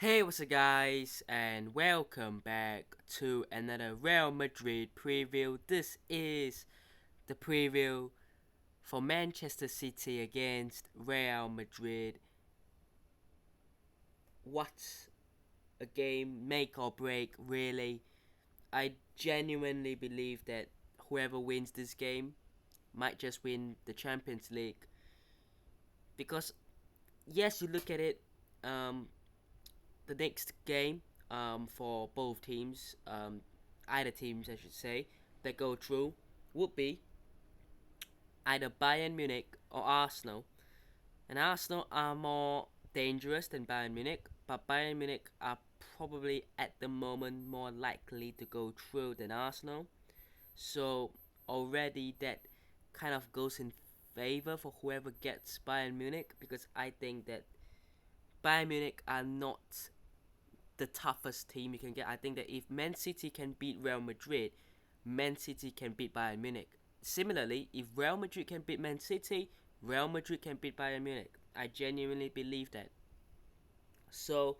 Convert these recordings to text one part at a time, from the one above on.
Hey, what's up, guys, and welcome back to another Real Madrid preview. This is the preview for Manchester City against Real Madrid. What a game, make or break, really. I genuinely believe that whoever wins this game might just win the Champions League because, yes, you look at it, um, the next game for both teams, either teams I should say, that go through would be either Bayern Munich or Arsenal. And Arsenal are more dangerous than Bayern Munich, but Bayern Munich are probably at the moment more likely to go through than Arsenal. So already that kind of goes in favor for whoever gets Bayern Munich because I think that Bayern Munich are not the toughest team you can get. I think that if Man City can beat Real Madrid, Man City can beat Bayern Munich. Similarly, if Real Madrid can beat Man City, Real Madrid can beat Bayern Munich. I genuinely believe that. So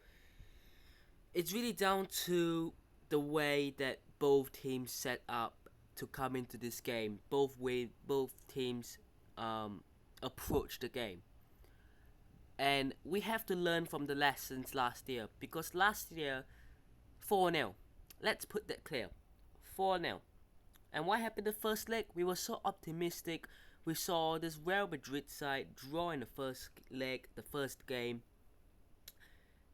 it's really down to the way that both teams set up to come into this game. Both teams um, approach the game. And we have to learn from the lessons last year because last year 4-0. Let's put that clear. 4-0. And what happened the first leg? We were so optimistic. We saw this Real Madrid side draw in the first leg, the first game.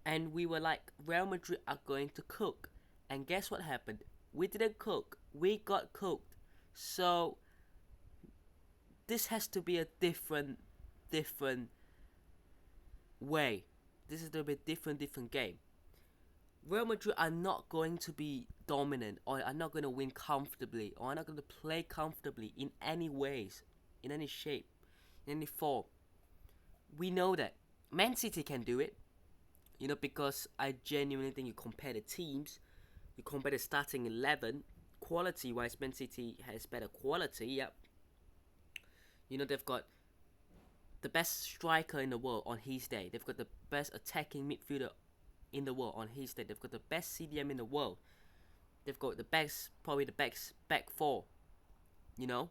And we were like, Real Madrid are going to cook. And guess what happened? We didn't cook. We got cooked. So this has to be a different way. This is a bit different game. Real Madrid are not going to be dominant or are not going to win comfortably or are not going to play comfortably in any ways, in any shape, in any form. We know that. Man City can do it, because I genuinely think you compare the teams, you compare the starting 11, quality wise, Man City has better quality, yep. They've got the best striker in the world on his day, they've got the best attacking midfielder in the world on his day. They've got the best CDM in the world. They've got the best, probably the best back four. You know,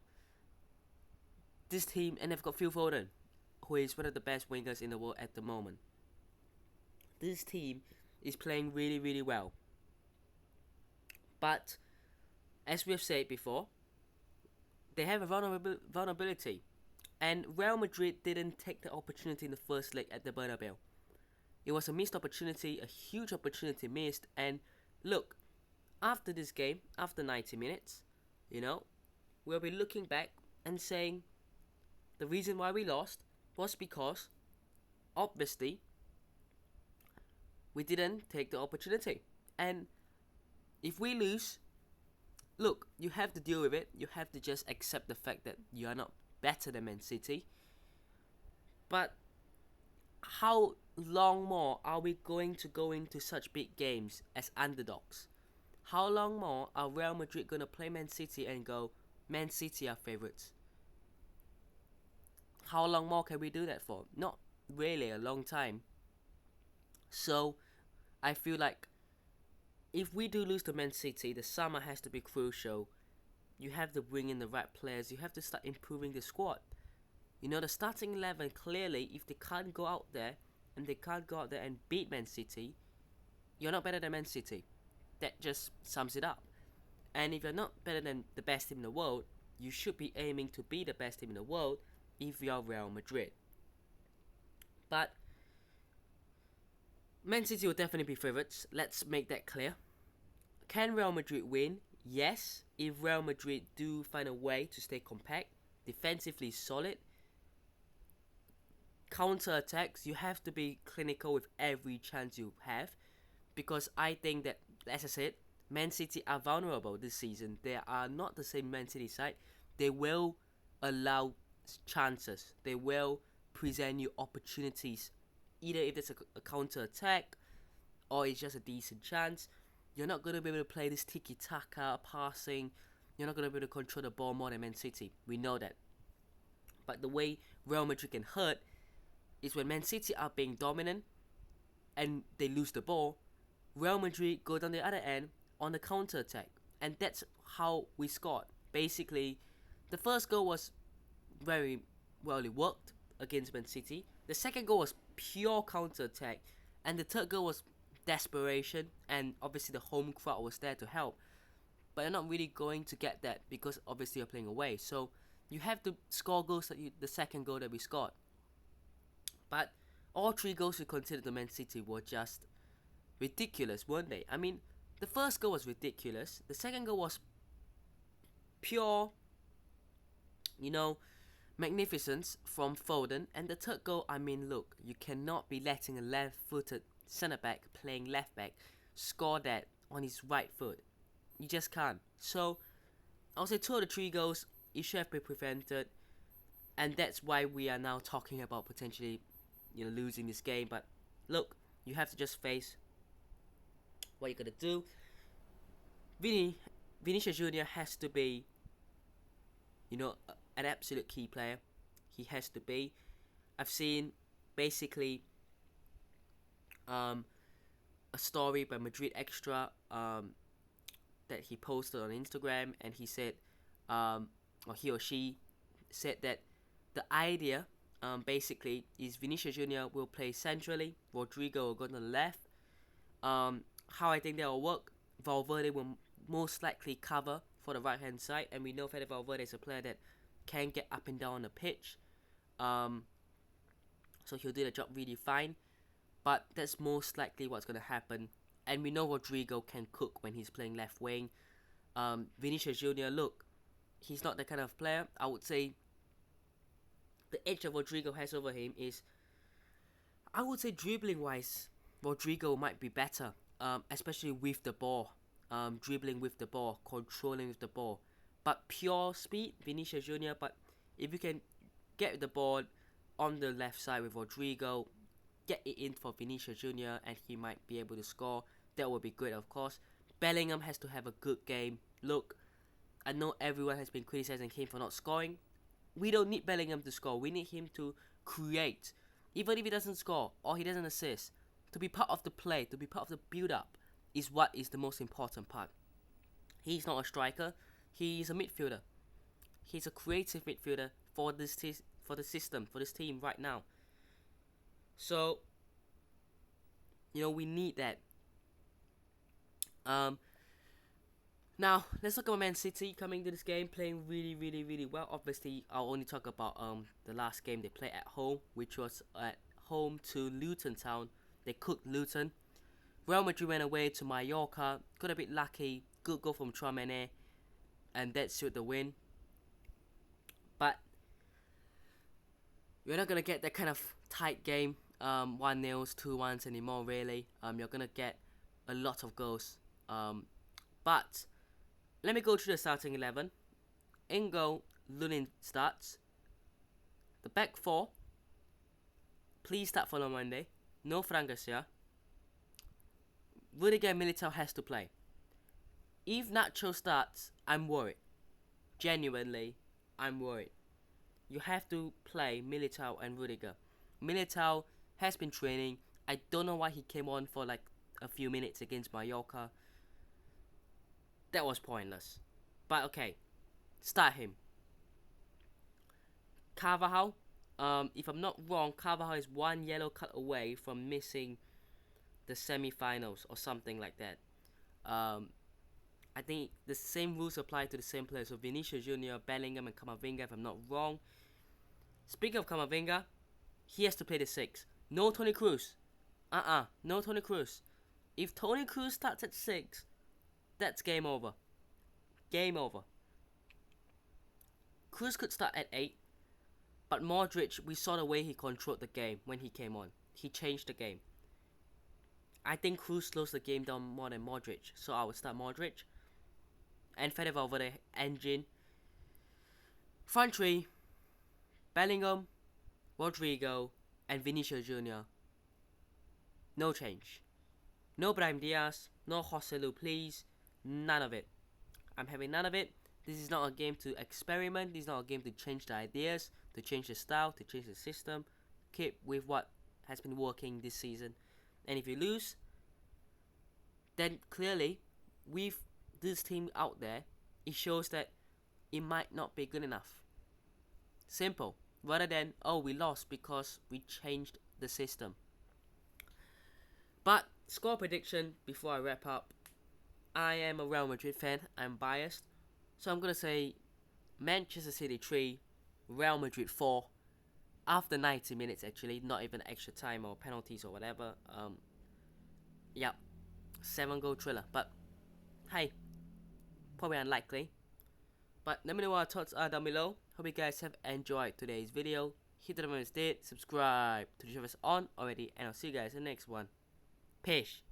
this team, and they've got Phil Foden, who is one of the best wingers in the world at the moment. This team is playing really, really well. But as we have said before, they have a vulnerability, and Real Madrid didn't take the opportunity in the first leg at the Bernabeu. It was a missed opportunity, a huge opportunity missed. And look, after this game, after 90 minutes, we'll be looking back and saying the reason why we lost was because, obviously, we didn't take the opportunity. And if we lose, look, you have to deal with it. You have to just accept the fact that you are not better than Man City. But how long more are we going to go into such big games as underdogs? How long more are Real Madrid going to play Man City and go, Man City are favourites? How long more can we do that for? Not really a long time. So I feel like if we do lose to Man City, the summer has to be crucial. You have to bring in the right players. You have to start improving the squad. The starting 11, clearly, if they can't go out there and beat Man City, you're not better than Man City. That just sums it up. And if you're not better than the best team in the world, you should be aiming to be the best team in the world if you're Real Madrid. But Man City will definitely be favourites. Let's make that clear. Can Real Madrid win? Yes, if Real Madrid do find a way to stay compact, defensively solid, counter attacks, you have to be clinical with every chance you have, because I think that, as I said, Man City are vulnerable this season. They are not the same Man City side. They will allow chances. They will present you opportunities, either if it's a counter attack or it's just a decent chance. You're not going to be able to play this tiki-taka passing. You're not going to be able to control the ball more than Man City. We know that. But the way Real Madrid can hurt is when Man City are being dominant, and they lose the ball, Real Madrid go down the other end on the counter attack, and that's how we scored. Basically, the first goal was very well worked against Man City. The second goal was pure counter attack, and the third goal was desperation. And obviously, the home crowd was there to help, but you're not really going to get that because obviously you're playing away. So you have to score goals like the second goal that we scored. But all three goals we considered to Man City were just ridiculous, weren't they? I mean, the first goal was ridiculous. The second goal was pure, you know, magnificence from Foden. And the third goal, I mean, look, you cannot be letting a left-footed centre-back playing left-back score that on his right foot. You just can't. So, I'll say 2 of the 3 goals, it should have been prevented. And that's why we are now talking about potentially, losing this game. But look, you have to just face what you're going to do. Vinicius Jr. has to be, an absolute key player. He has to be. I've seen basically a story by Madrid Extra that he posted on Instagram, and he said, or he or she said that the idea basically is Vinicius Jr. will play centrally, Rodrigo will go to the left. How I think that will work, Valverde will most likely cover for the right hand side, and we know that Valverde is a player that can get up and down on the pitch, so he'll do the job really fine. But that's most likely what's going to happen. And we know Rodrigo can cook when he's playing left wing. Vinicius Jr., look, he's not that kind of player. I would say the edge that Rodrigo has over him is, I would say dribbling wise, Rodrigo might be better, especially with the ball. Dribbling with the ball, controlling with the ball. But pure speed, Vinicius Jr. But if you can get the ball on the left side with Rodrigo, get it in for Vinicius Jr. and he might be able to score, that would be great, of course. Bellingham has to have a good game. Look, I know everyone has been criticizing him for not scoring. We don't need Bellingham to score. We need him to create. Even if he doesn't score or he doesn't assist, to be part of the play, to be part of the build-up is what is the most important part. He's not a striker. He's a midfielder. He's a creative midfielder for this for the system, for this team right now. So, we need that. Now, let's talk about Man City coming to this game, playing really, really, really well. Obviously, I'll only talk about the last game they played at home, which was at home to Luton Town. They cooked Luton. Real Madrid went away to Mallorca, got a bit lucky, good goal from Tchouaméni, and that sealed the win. But you're not going to get that kind of tight game, 1-0, 2-1s anymore, really. You're going to get a lot of goals. But let me go through the starting 11. In goal, Lunin starts. The back 4, please start for Monday. No Fran Garcia. Rudiger and Militao has to play. If Nacho starts, I'm worried. Genuinely, I'm worried. You have to play Militao and Rudiger. Militao has been training. I don't know why he came on for like a few minutes against Mallorca. That was pointless. But okay, start him. Carvajal, if I'm not wrong, Carvajal is 1 yellow card away from missing the semi-finals or something like that. I think the same rules apply to the same players. So Vinicius Jr., Bellingham and Camavinga, if I'm not wrong. Speaking of Camavinga, he has to play the 6. No Toni Kroos. No Toni Kroos. If Toni Kroos starts at 6, that's game over. Game over. Kroos could start at 8, but Modric, we saw the way he controlled the game when he came on. He changed the game. I think Kroos slows the game down more than Modric, so I would start Modric. And Fede Valverde, engine. Front 3, Bellingham, Rodrigo, and Vinicius Jr. No change. No Brahim Diaz, no Joselu, please. None of it. I'm having none of it. This is not a game to experiment. This is not a game to change the ideas, to change the style, to change the system. Keep with what has been working this season. And if you lose, then clearly with this team out there, it shows that it might not be good enough. Simple. Rather than, oh, we lost because we changed the system. But score prediction before I wrap up. I am a Real Madrid fan. I'm biased. So I'm going to say Manchester City 3, Real Madrid 4. After 90 minutes actually, not even extra time or penalties or whatever. Yeah, 7-goal thriller. But hey, probably unlikely. But let me know what your thoughts are down below. Hope you guys have enjoyed today's video. Hit the button if you did, subscribe to the show if it's on already, and I'll see you guys in the next one. Peace.